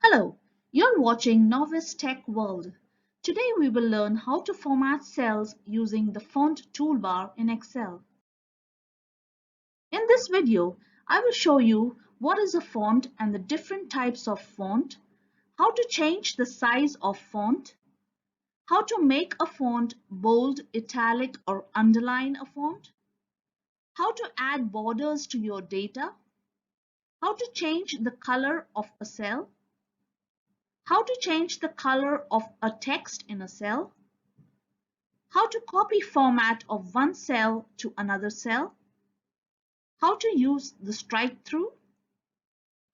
Hello, you're watching Novice Tech World. Today we will learn how to format cells using the font toolbar in Excel. In this video, I will show you what is a font and the different types of font, how to change the size of font, how to make a font bold, italic or underline a font, how to add borders to your data, how to change the color of a cell, how to change the color of a text in a cell, how to copy format of one cell to another cell, how to use the strikethrough,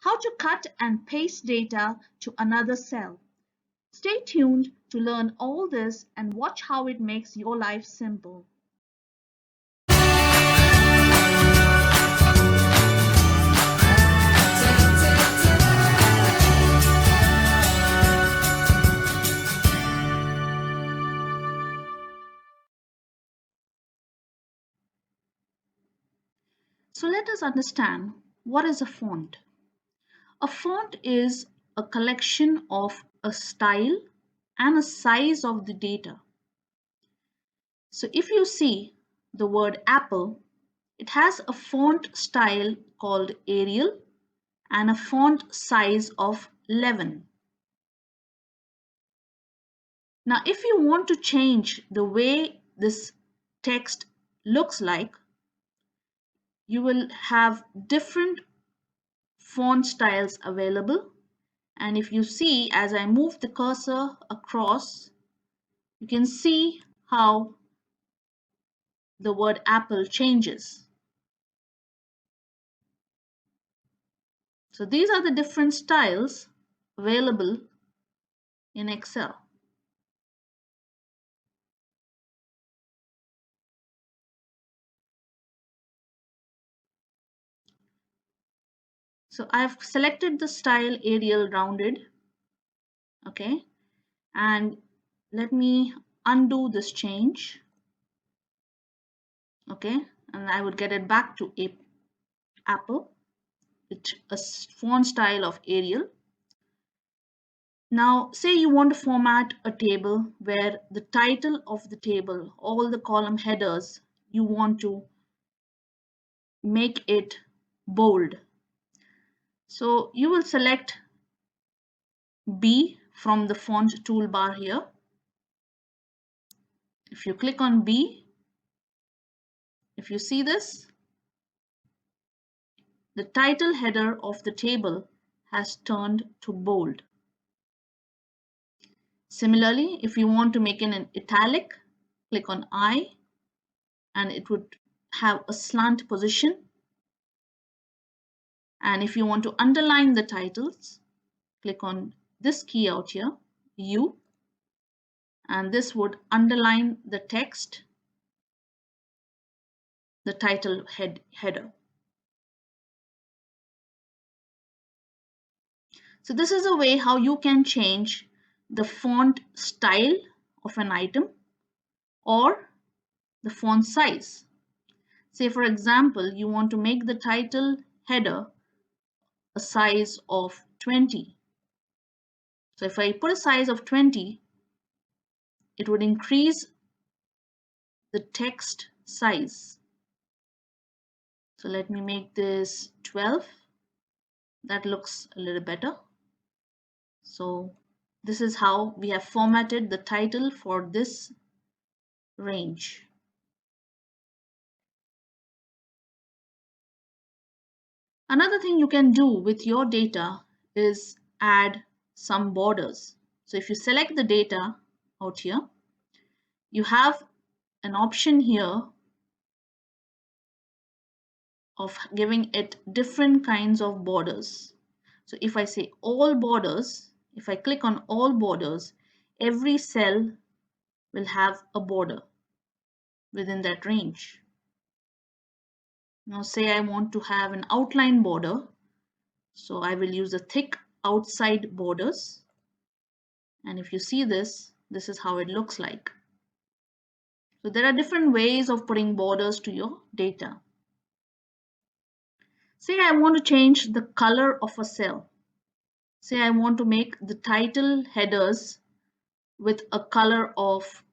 how to cut and paste data to another cell. Stay tuned to learn all this and watch how it makes your life simple. So let us understand what is a font. A font is a collection of a style and a size of the data. So if you see the word apple, it has a font style called Arial and a font size of 11. Now if you want to change the way this text looks like, you will have different font styles available, and if you see as I move the cursor across, you can see how the word apple changes. So these are the different styles available in Excel. So I've selected the style Arial rounded, okay, and let me undo this change, okay, and I would get it back to Apple with a font style of Arial. Now say you want to format a table where the title of the table, all the column headers, you want to make it bold. So you will select B from the font toolbar here. If you click on B, if you see this, the title header of the table has turned to bold. Similarly, if you want to make it an italic, click on I and it would have a slant position. And if you want to underline the titles, click on this key out here, U, and this would underline the text, the title header. So this is a way how you can change the font style of an item or the font size. Say for example, you want to make the title header a size of 20. So if I put a size of 20, it would increase the text size. So let me make this 12. That looks a little better. So this is how we have formatted the title for this range. Another thing you can do with your data is add some borders. So if you select the data out here, you have an option here of giving it different kinds of borders. So if I say all borders, if I click on all borders, every cell will have a border within that range. Now say I want to have an outline border, so I will use the thick outside borders, and if you see this, this is how it looks like. So there are different ways of putting borders to your data. Say I want to change the color of a cell. Say I want to make the title headers with a color of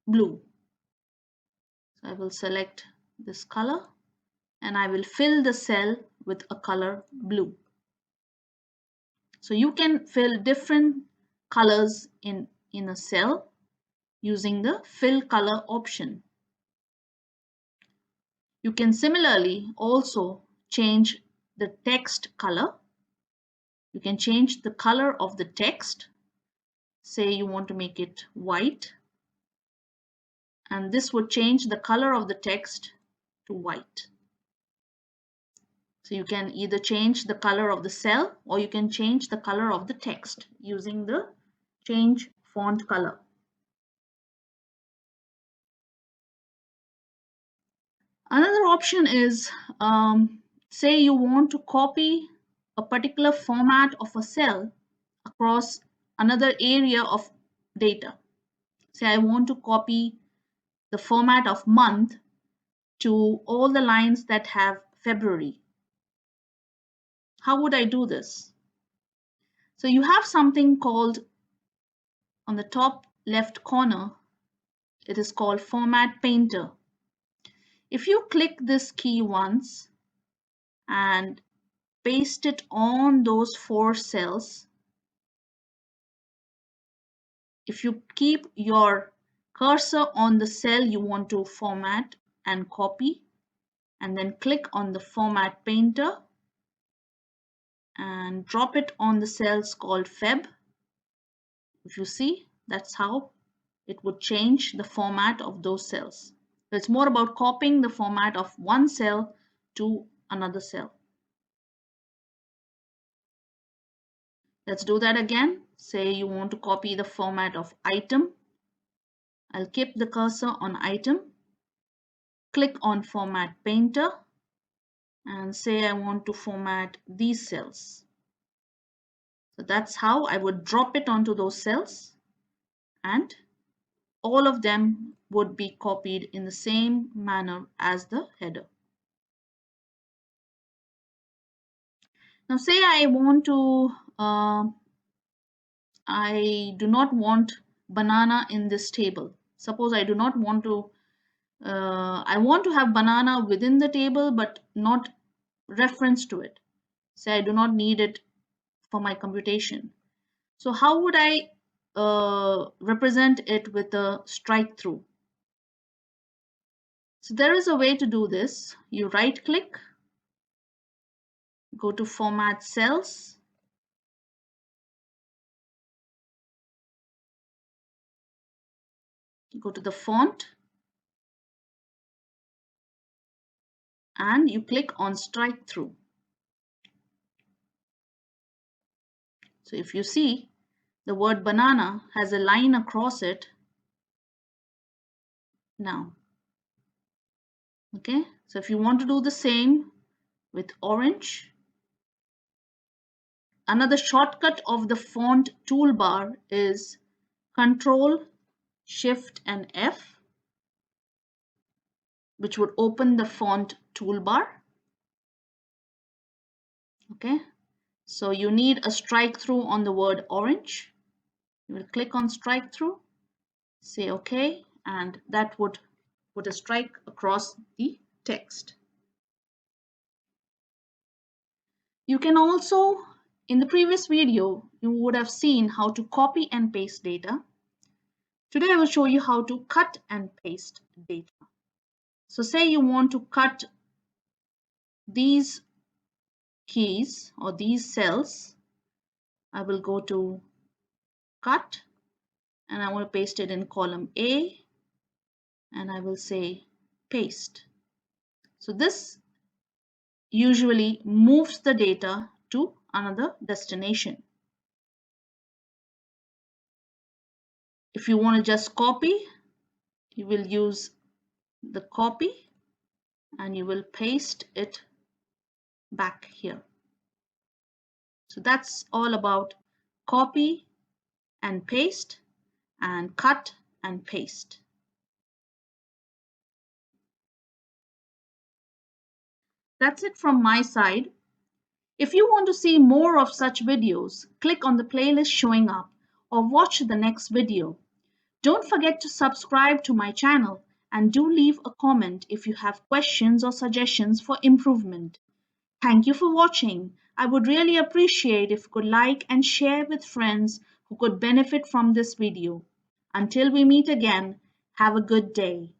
blue. So I will select this color and I will fill the cell with a color blue. So you can fill different colors in a cell using the fill color option. You can similarly also change the text color. You can change the color of the text. Say you want to make it white, and this would change the color of the text to white. So you can either change the color of the cell or you can change the color of the text using the change font color. Another option is, say you want to copy a particular format of a cell across another area of data. Say I want to copy the format of month to all the lines that have February. How would I do this? So you have something called, on the top left corner, it is called Format Painter. If you click this key once and paste it on those 4 cells, if you keep your cursor on the cell you want to format and copy, and then click on the Format Painter and drop it on the cells called Feb, if you see, that's how it would change the format of those cells. So it's more about copying the format of one cell to another cell. Let's do that again. Say you want to copy the format of item. I'll keep the cursor on item, click on Format Painter, and say I want to format these cells. So that's how I would drop it onto those cells, and all of them would be copied in the same manner as the header. Now say I want to, I do not want banana in this table. Suppose I do not want to, I want to have banana within the table but not reference to it. Say I do not need it for my computation. So how would I represent it with a strike through? So there is a way to do this. You right click, go to Format Cells, go to the font, and you click on strike through. So if you see, the word banana has a line across it now. Okay, so if you want to do the same with orange, another shortcut of the font toolbar is Control, Shift and F, which would open the font toolbar. Okay, so you need a strike through on the word orange. You will click on strike through, say OK, and that would put a strike across the text. You can also, in the previous video, you would have seen how to copy and paste data. Today I will show you how to cut and paste data. So say you want to cut these keys or these cells. I will go to cut and I want to paste it in column A, and I will say paste. So this usually moves the data to another destination. If you want to just copy, you will use the copy and you will paste it back here. So that's all about copy and paste and cut and paste. That's it from my side. If you want to see more of such videos, click on the playlist showing up or watch the next video. Don't forget to subscribe to my channel and do leave a comment if you have questions or suggestions for improvement. Thank you for watching. I would really appreciate if you could like and share with friends who could benefit from this video. Until we meet again, have a good day.